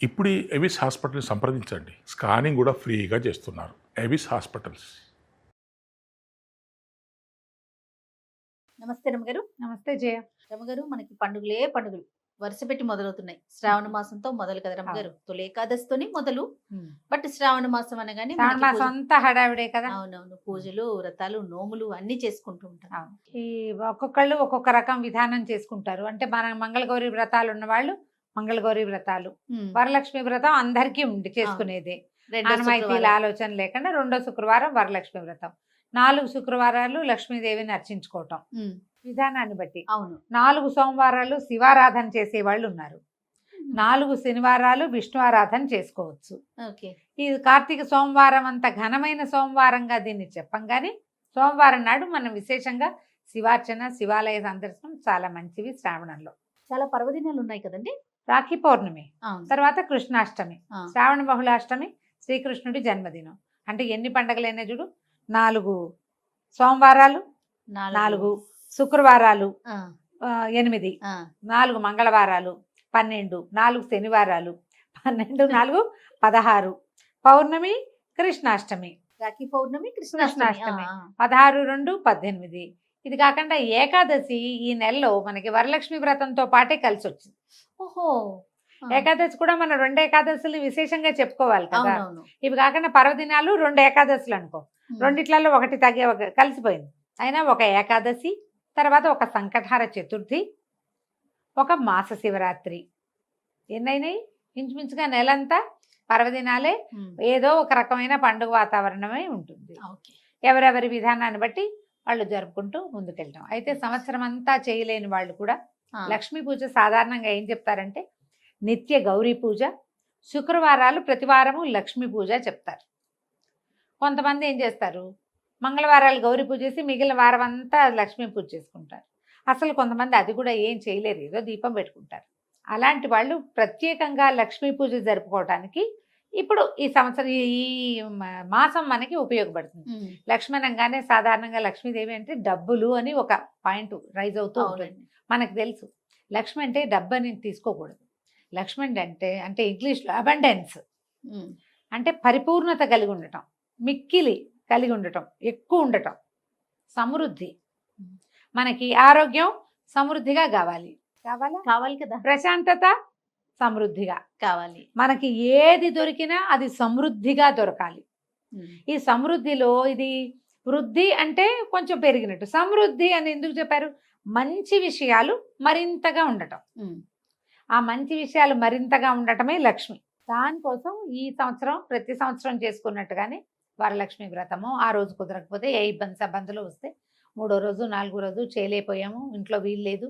ఇప్పుడు ఈ ఎవిస్ హాస్పిటల్ని సంప్రదించండి. స్కానింగ్ కూడా ఫ్రీగా చేస్తున్నారు. Avis hospitals. నమస్తే రమగారు. నమస్తే జయ. రమగారు, మనకి పండుగలే పండుగలు వరుస పెట్టి మొదలవుతున్నాయి. శ్రావణ మాసంతో మొదలు కదా రమగారు. తొలి ఏకాదశితోని మొదలు. బట్ శ్రావణ మాసం అనగానే శ్రావణ మాసం అంతా హడావిడే కదా. అవునవును, పూజలు, వ్రతాలు, నోములు అన్ని చేసుకుంటూ ఉంటాం. ఈ ఒక్కొక్కళ్ళు ఒక్కొక్క రకం విధానం చేసుకుంటారు. అంటే మన మంగళగౌరి వ్రతాలు ఉన్న వాళ్ళు మంగళగౌరి వ్రతాలు, వరలక్ష్మి వ్రతం అందరికీ ఉంది చేసుకునేదే. ఆనవాయితీల ఆలోచన లేకుండా రెండో శుక్రవారం వరలక్ష్మి వ్రతం, 4 శుక్రవారాలు లక్ష్మీదేవిని అర్చించుకోవటం విధానాన్ని బట్టి. అవును, 4 సోమవారాలు శివారాధన చేసే వాళ్ళు ఉన్నారు. 4 శనివారాలు విష్ణు ఆరాధన చేసుకోవచ్చు. ఈ కార్తీక సోమవారం అంత ఘనమైన సోమవారంగా దీన్ని చెప్పంగానే సోమవారం నాడు మనం విశేషంగా శివార్చన, శివాలయ సందర్శనం చాలా మంచివి. శ్రావణంలో చాలా పర్వదినాలు ఉన్నాయి కదండి. రాఖీ పౌర్ణమి, తర్వాత కృష్ణాష్టమి, శ్రావణ బహుళాష్టమి, శ్రీకృష్ణుడి జన్మదినం. అంటే ఎన్ని పండగలైనా చూడు, 4 సోమవారాలు, 4 శుక్రవారాలు, 8, 4 మంగళవారాలు, 12, 4 శనివారాలు, 12, 4, 16, పౌర్ణమి, కృష్ణాష్టమి, రాఖీ పౌర్ణమి, కృష్ణాష్టమి, 16, 2, 18. ఇది కాకుండా ఏకాదశి ఈ నెలలో మనకి వరలక్ష్మి వ్రతంతో పాటే కలిసి వచ్చింది. ఓహో, ఏకాదశి కూడా మనం 2 ఏకాదశులు విశేషంగా చెప్పుకోవాలి కదా. ఇవి కాకుండా పర్వదినాలు 2 ఏకాదశులు అనుకో, రెండిట్లలో ఒకటి కలిసిపోయింది. అయినా ఒక ఏకాదశి, తర్వాత ఒక సంకటహార చతుర్థి, ఒక మాస శివరాత్రి, ఎన్నైనాయి ఇంచుమించుగా నెలంతా పర్వదినాలే. ఏదో ఒక రకమైన పండుగ వాతావరణమే ఉంటుంది. ఎవరెవరి విధానాన్ని బట్టి వాళ్ళు జరుపుకుంటూ ముందుకెళ్ళటం. అయితే సంవత్సరం అంతా చేయలేని వాళ్ళు కూడా లక్ష్మీ పూజ సాధారణంగా ఏం చెప్తారంటే నిత్య గౌరీ పూజ, శుక్రవారాలు ప్రతివారము లక్ష్మీ పూజ చెప్తారు. కొంతమంది ఏం చేస్తారు, మంగళవారాలు గౌరీ పూజ చేసి మిగిలిన వారం అంతా లక్ష్మీ పూజ చేసుకుంటారు. అసలు కొంతమంది అది కూడా ఏం చేయలేరు, ఏదో దీపం పెట్టుకుంటారు. అలాంటి వాళ్ళు ప్రత్యేకంగా లక్ష్మీ పూజ జరుపుకోవడానికి ఇప్పుడు ఈ సంవత్సరం ఈ మాసం మనకి ఉపయోగపడుతుంది. లక్ష్మణంగానే సాధారణంగా లక్ష్మీదేవి అంటే డబ్బులు అని ఒక పాయింట్ రైజ్ అవుతూ ఉంటుంది. మనకు తెలుసు లక్ష్మి అంటే డబ్బు అని తీసుకోకూడదు. లక్ష్మి అంటే ఇంగ్లీష్లో అబండెన్స్ అంటే పరిపూర్ణత కలిగి ఉండటం, మిక్కిలి కలిగి ఉండటం, ఎక్కువ ఉండటం, సమృద్ధి. మనకి ఆరోగ్యం సమృద్ధిగా కావాలి కదా, ప్రశాంతత సమృద్ధిగా కావాలి. మనకి ఏది దొరికినా అది సమృద్ధిగా దొరకాలి. ఈ సమృద్ధిలో ఇది వృద్ధి అంటే కొంచెం పెరిగినట్టు, సమృద్ధి అని ఎందుకు చెప్పారు, మంచి విషయాలు మరింతగా ఉండటం. ఆ మంచి విషయాలు మరింతగా ఉండటమే లక్ష్మి. దానికోసం ఈ సంవత్సరం ప్రతి సంవత్సరం చేసుకున్నట్టుగానే వరలక్ష్మి వ్రతము, ఆ రోజు కుదరకపోతే ఏ ఇబ్బందులు వస్తే 3వ రోజు 4వ రోజు చేయలేకపోయాము, ఇంట్లో వీలు లేదు,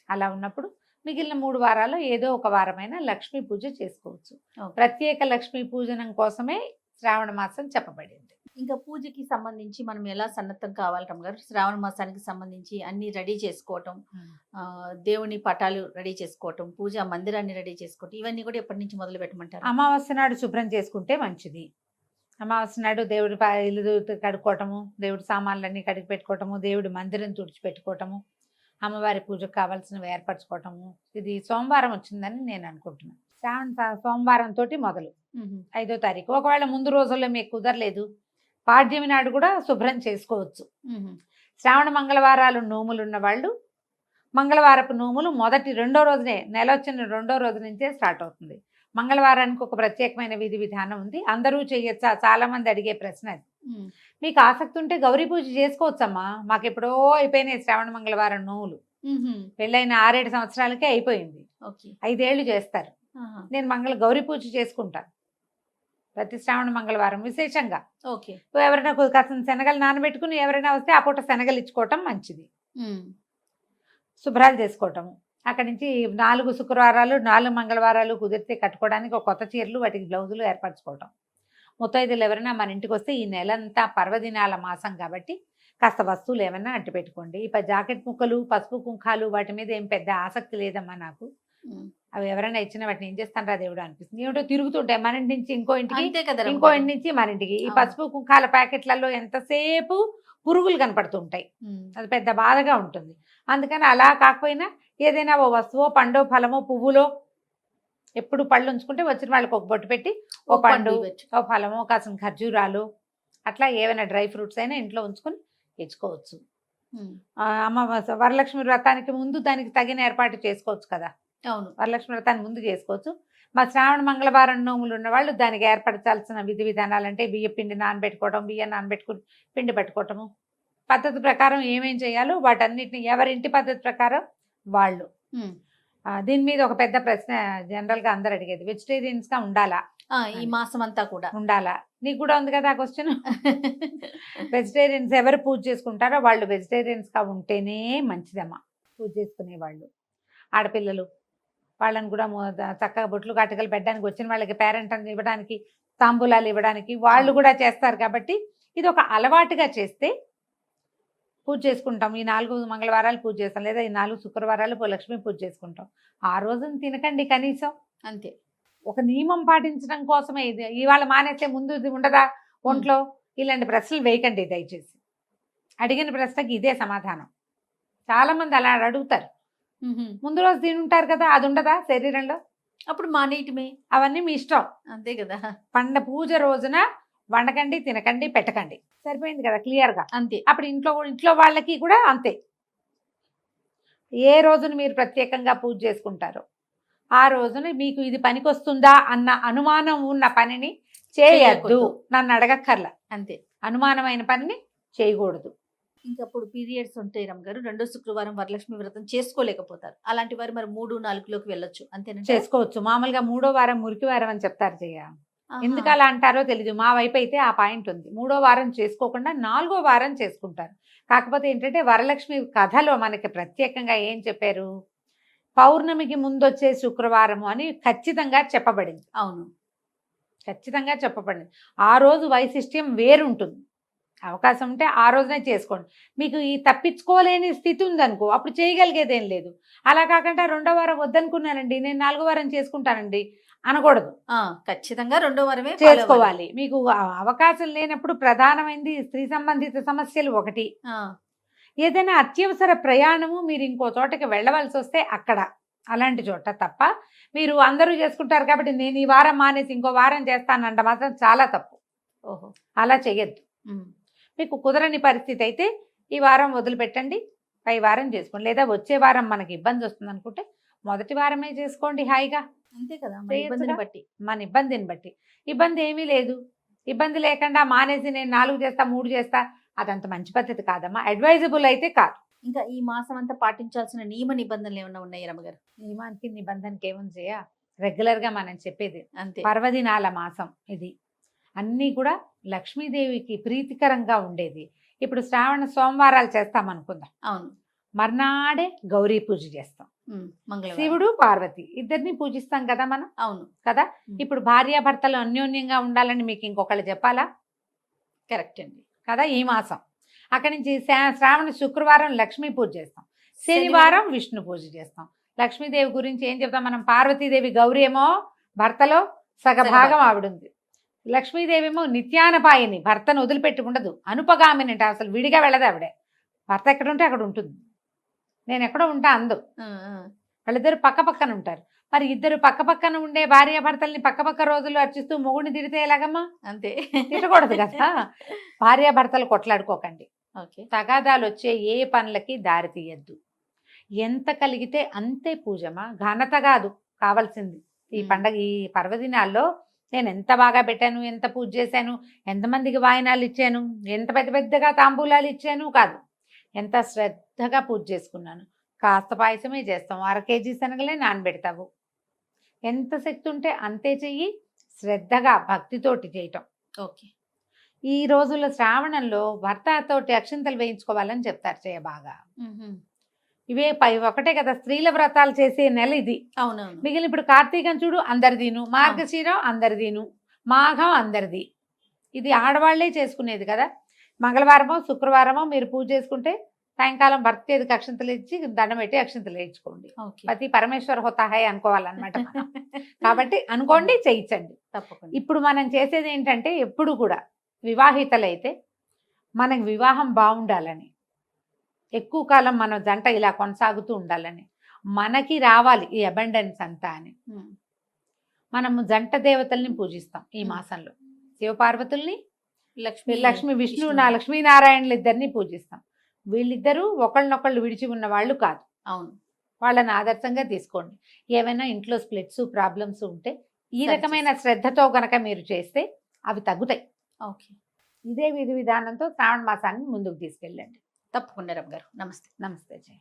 అలా ఉన్నప్పుడు మిగిలిన 3 వారాలు ఏదో ఒక వారమైనా లక్ష్మీ పూజ చేసుకోవచ్చు. ప్రత్యేక లక్ష్మీ పూజనం కోసమే శ్రావణ మాసం చెప్పబడింది. ఇంకా పూజకి సంబంధించి మనం ఎలా సన్నద్ధం కావాలి రమ్మగారు? శ్రావణ మాసానికి సంబంధించి అన్ని రెడీ చేసుకోవటం, దేవుని పటాలు రెడీ చేసుకోవటం, పూజా మందిరాన్ని రెడీ చేసుకోవటం, ఇవన్నీ కూడా ఎప్పటి నుంచి మొదలు పెట్టమంటారు? అమావాస్య నాడు శుభ్రం చేసుకుంటే మంచిది. అమావాస్య నాడు దేవుడి ఇల్లు కడుక్కోవటము, దేవుడి సామాన్లన్నీ కడిగి పెట్టుకోవటము, దేవుడి మందిరం తుడిచిపెట్టుకోవటము, అమ్మవారి పూజకు కావాల్సినవి ఏర్పరచుకోవటము. ఇది సోమవారం వచ్చిందని నేను అనుకుంటున్నాను. సోమవారం తోటి మొదలు 5వ తారీఖు. ఒకవేళ ముందు రోజుల్లో మీకు కుదరలేదు, పాడ్యమి నాడు కూడా శుభ్రం చేసుకోవచ్చు. శ్రావణ మంగళవారాలు నోములు ఉన్న వాళ్ళు మంగళవారపు నోములు రెండో రోజునే, నెల వచ్చిన 2వ రోజు నుంచే స్టార్ట్ అవుతుంది. మంగళవారానికి ఒక ప్రత్యేకమైన విధి విధానం ఉంది, అందరూ చేయొచ్చా, చాలా మంది అడిగే ప్రశ్న అది. మీకు ఆసక్తి ఉంటే గౌరీ పూజ చేసుకోవచ్చమ్మా. మాకు ఎప్పుడో అయిపోయినాయి శ్రావణ మంగళవారం నోములు. పెళ్ళైన 6-7 సంవత్సరాలకే అయిపోయింది. 5 ఏళ్ళు చేస్తారు. నేను గౌరీ పూజ చేసుకుంటాను ప్రతి శ్రావణ మంగళవారం విశేషంగా. ఎవరైనా కాస్త శనగలు నానబెట్టుకుని ఎవరైనా వస్తే ఆ పూట శనగలు ఇచ్చుకోవటం మంచిది. శుభ్రాలు చేసుకోవటము, అక్కడి నుంచి 4 శుక్రవారాలు 4 మంగళవారాలు కుదిరితే కట్టుకోవడానికి ఒక కొత్త చీరలు, వాటికి బ్లౌజులు ఏర్పరచుకోవటం. ముత్తైదులు ఎవరైనా మన ఇంటికి వస్తే ఈ నెలంతా పర్వదినాల మాసం కాబట్టి కాస్త వస్తువులు ఏమైనా అట్టు పెట్టుకోండి. జాకెట్ ముక్కలు, పసుపు కుంకాలు వాటి మీద ఏం పెద్ద ఆసక్తి లేదమ్మా నాకు. అవి ఎవరైనా ఇచ్చిన వాటిని ఏం చేస్తాను రా దేవుడు అనిపిస్తుంది. ఏమిటో తిరుగుతుంటాయి మన ఇంటి నుంచి ఇంకో ఇంటికి, ఇంకో ఇంటి నుంచి మన ఇంటికి. ఈ పసుపు కుంకాల ప్యాకెట్లలో ఎంతసేపు పురుగులు కనపడుతుంటాయి, అది పెద్ద బాధగా ఉంటుంది. అందుకని అలా కాకపోయినా ఏదైనా ఓ వస్తువో, పండో, ఫలమో, పువ్వులో ఎప్పుడు పళ్ళు ఉంచుకుంటే వచ్చిన వాళ్ళకి ఒక బొట్టు పెట్టి ఓ పండు ఇవ్వచ్చు. ఓ ఫలమో కాసిన ఖర్జూరాలు అట్లా ఏవైనా డ్రై ఫ్రూట్స్ అయినా ఇంట్లో ఉంచుకొని తెచ్చుకోవచ్చు. అమ్మ వరలక్ష్మి వ్రతానికి ముందు దానికి తగిన ఏర్పాటు చేసుకోవచ్చు కదా. అవును. వరలక్ష్మి వ్రతాన్ని ముందు చేసుకోవచ్చు. మా శ్రావణ మంగళవారం నోములు ఉన్న వాళ్ళు దానికి ఏర్పరచాల్సిన విధి విధానాలు అంటే బియ్య పిండి నానబెట్టుకోవడం, బియ్యం నానబెట్టుకుని పిండి పట్టుకోవటము, పద్ధతి ప్రకారం ఏమేం చేయాలో వాటన్నిటిని ఎవరింటి పద్ధతి ప్రకారం వాళ్ళు. దీని మీద ఒక పెద్ద ప్రశ్న జనరల్గా అందరు అడిగేది, వెజిటేరియన్స్గా ఉండాలా? ఈ మాసం అంతా కూడా ఉండాలా? నీకు కూడా ఉంది కదా ఆ క్వశ్చన్. వెజిటేరియన్స్ ఎవరు పూజ చేసుకుంటారో వాళ్ళు వెజిటేరియన్స్గా ఉంటేనే మంచిదమ్మా. పూజ చేసుకునే వాళ్ళు ఆడపిల్లలు వాళ్ళని కూడా చక్కగా బొట్లు కాటుకలు పెట్టడానికి, వచ్చిన వాళ్ళకి పేరెంట్ అని ఇవ్వడానికి, తాంబూలాలు ఇవ్వడానికి వాళ్ళు కూడా చేస్తారు. కాబట్టి ఇది ఒక అలవాటుగా చేస్తే పూజ చేసుకుంటాం. ఈ 4 మంగళవారాలు పూజ చేస్తాం, లేదా ఈ 4 శుక్రవారాలు లక్ష్మీ పూజ చేసుకుంటాం. ఆ రోజున తినకండి కనీసం. అంతే. ఒక నియమం పాటించడం కోసమే ఇది. ఇవాళ మానేస్తే ముందు ఇది ఉండదా ఒంట్లో? ఇలాంటి ప్రశ్నలు వేయకండి దయచేసి. అడిగిన ప్రశ్నకి ఇదే సమాధానం. చాలా మంది అలా అడుగుతారు. ముందు రోజు తినుంటారు కదా, అది ఉండదా శరీరంలో? అప్పుడు మానేయటమే. అవన్నీ మీ ఇష్టం. అంతే కదా. పూజ రోజున వండకండి, తినకండి, పెట్టకండి. సరిపోయింది కదా క్లియర్గా. అంతే. అప్పుడు ఇంట్లో వాళ్ళకి కూడా అంతే. ఏ రోజున మీరు ప్రత్యేకంగా పూజ చేసుకుంటారో ఆ రోజున మీకు ఇది పనికొస్తుందా అన్న అనుమానం ఉన్న పనిని చేయొద్దు. నన్ను అడగక్కర్లా. అంతే. అనుమానమైన పనిని చేయకూడదు. ఇంకప్పుడు పీరియడ్స్ ఉంటాయి రమ్మగారు, 2వ శుక్రవారం వరలక్ష్మి వ్రతం చేసుకోలేకపోతారు. అలాంటి వారు మరి 3, 4లోకి వెళ్ళొచ్చు అంతేనా? చేసుకోవచ్చు. మామూలుగా 3వ వారం మురికి వారం అని చెప్తారు చెయ్య. ఎందుకు అలా అంటారో తెలీదు. మా వైపు అయితే ఆ పాయింట్ ఉంది. 3వ వారం చేసుకోకుండా 4వ వారం చేసుకుంటారు. కాకపోతే ఏంటంటే వరలక్ష్మి కథలో మనకి ప్రత్యేకంగా ఏం చెప్పారు, పౌర్ణమికి ముందు వచ్చే శుక్రవారము అని ఖచ్చితంగా చెప్పబడింది. అవును, ఖచ్చితంగా చెప్పబడింది. ఆ రోజు వైశిష్ట్యం వేరుంటుంది. అవకాశం ఉంటే ఆ రోజునే చేసుకోండి. మీకు ఈ తప్పించుకోలేని స్థితి ఉందనుకో అప్పుడు చేయగలిగేదేం లేదు. అలా కాకుండా 2వ వారం వద్దనుకున్నానండి, నేను 4వ వారం చేసుకుంటానండి అనకూడదు. ఖచ్చితంగా 2వ వారమే చేసుకోవాలి. మీకు అవకాశం లేనప్పుడు ప్రధానమైనది స్త్రీ సంబంధిత సమస్యలు ఒకటి. ఏదైనా అత్యవసర ప్రయాణము మీరు ఇంకో చోటకి వెళ్ళవలసి వస్తే అక్కడ అలాంటి చోట తప్ప, మీరు అందరూ చేసుకుంటారు కాబట్టి నేను ఈ వారం మానేసి ఇంకో వారం చేస్తానంట మాత్రం చాలా తప్పు. ఓహో, అలా చెయ్యొద్దు. మీకు కుదరని పరిస్థితి అయితే ఈ వారం వదిలిపెట్టండి, పై వారం చేసుకోండి. లేదా వచ్చే వారం మనకి ఇబ్బంది వస్తుంది అనుకుంటే మొదటి వారమే చేసుకోండి హాయిగా. అంతే కదా, మన ఇబ్బందిని బట్టి. మన ఇబ్బందిని బట్టి. ఇబ్బంది ఏమీ లేదు. ఇబ్బంది లేకుండా మానేసి నేను 4 చేస్తా 3 చేస్తా అదంత మంచి పద్ధతి కాదమ్మా. అడ్వైజబుల్ అయితే కాదు. ఇంకా ఈ మాసం అంతా పాటించాల్సిన నియమ నిబంధనలు ఏమైనా ఉన్నాయి రమ్మగారు? నియమానికి నిబంధనకి ఏమని చేయ, రెగ్యులర్గా మనం చెప్పేది అంతే. పర్వదినాల మాసం ఇది. అన్నీ కూడా లక్ష్మీదేవికి ప్రీతికరంగా ఉండేది. ఇప్పుడు శ్రావణ సోమవారాలు చేస్తాం అనుకుందాం. అవును. మర్నాడే గౌరీ పూజ చేస్తాం. శివుడు పార్వతి ఇద్దరిని పూజిస్తాం కదా మనం. అవును కదా. ఇప్పుడు భార్యాభర్తలు అన్యోన్యంగా ఉండాలని మీకు ఇంకొకళ్ళు చెప్పాలా? కరెక్ట్ అండి కదా. ఈ మాసం అక్కడి నుంచి శ్రావణ శుక్రవారం లక్ష్మీ పూజ చేస్తాం, శనివారం విష్ణు పూజ చేస్తాం. లక్ష్మీదేవి గురించి ఏం చెప్తాం మనం? పార్వతీదేవి గౌరీ ఏమో భర్తలో సగభాగం ఆవిడుంది. లక్ష్మీదేవి ఏమో నిత్యానపాయిని, భర్తను వదిలిపెట్టి ఉండదు. అనుపగామిని అంటే అసలు విడిగా వెళ్ళదు ఆవిడే. భర్త ఎక్కడ ఉంటే అక్కడ ఉంటుంది, నేను ఎక్కడో ఉంటా అందు. వాళ్ళిద్దరు పక్క పక్కన ఉంటారు. మరి ఇద్దరు పక్క పక్కన ఉండే భార్యాభర్తల్ని పక్క రోజులు అర్చిస్తూ మొగుడిని తిడితే ఎలాగమ్మా? అంతే, తిట్టకూడదు కదా. భార్యాభర్తలు కొట్లాడుకోకండి. ఓకే. తగాదాలు వచ్చే ఏ పనులకి దారి తీయద్దు. ఎంత కలిగితే అంతే పూజమా, ఘనత కాదు కావాల్సింది. ఈ పండగ ఈ పర్వదినాల్లో నేను ఎంత బాగా పెట్టాను, ఎంత పూజ చేశాను, ఎంతమందికి వాయినాలు ఇచ్చాను, ఎంత పెద్దగా తాంబూలాలు ఇచ్చాను కాదు, ఎంత శ్రద్ధగా పూజ చేసుకున్నాను. కాస్త పాయసమే చేస్తాం, 1/2 కేజీ శనగలే నానబెడతావు. ఎంత శక్తి ఉంటే అంతే చెయ్యి, శ్రద్ధగా భక్తితోటి చేయటం. ఓకే. ఈ రోజుల్లో శ్రావణంలో భర్తతోటి అక్షింతలు వేయించుకోవాలని చెప్తారు చేయ బాగా. ఇవే ఒకటే కదా స్త్రీల వ్రతాలు చేసే నెల ఇది. అవునవును. మిగిలిన ఇప్పుడు కార్తీకం చూడు అందరిదీను, మార్గశీరం అందరిదీను, మాఘం అందరిది. ఇది ఆడవాళ్లే చేసుకునేది కదా. మంగళవారమో శుక్రవారమో మీరు పూజ చేసుకుంటే సాయంకాలం భర్త చేతికి అక్షింతలు ఇచ్చి దండం పెట్టి అక్షింతలు వేయించుకోండి. పతి పరమేశ్వర్ హోతా హై అనుకోవాలన్నమాట. కాబట్టి అనుకోండి, చేయించండి తప్పకుండా. ఇప్పుడు మనం చేసేది ఏంటంటే ఎప్పుడు కూడా వివాహితలైతే మనకు వివాహం బాగుండాలని, ఎక్కువ కాలం మన జంట ఇలా కొనసాగుతూ ఉండాలని, మనకి రావాలి ఈ అబండెన్స్ అంతా అని మనము జంట దేవతల్ని పూజిస్తాం ఈ మాసంలో. శివపార్వతుల్ని, లక్ష్మి విష్ణు లక్ష్మీనారాయణులు ఇద్దరిని పూజిస్తాం. వీళ్ళిద్దరూ ఒకళ్ళనొకళ్ళు విడిచి ఉన్న వాళ్ళు కాదు. అవును. వాళ్ళని ఆదర్శంగా తీసుకోండి. ఏమైనా ఇంట్లో స్ప్లిట్స్ ప్రాబ్లమ్స్ ఉంటే ఈ సరి రకమైన శ్రద్ధతో గనక మీరు చేస్తే అవి తగ్గుతాయి. ఓకే, ఇదే విధి విధానంతో శ్రావణ మాసాన్ని ముందుకు తీసుకెళ్ళండి. తప్పకుండా రమ్య గారు. నమస్తే. నమస్తే జయ.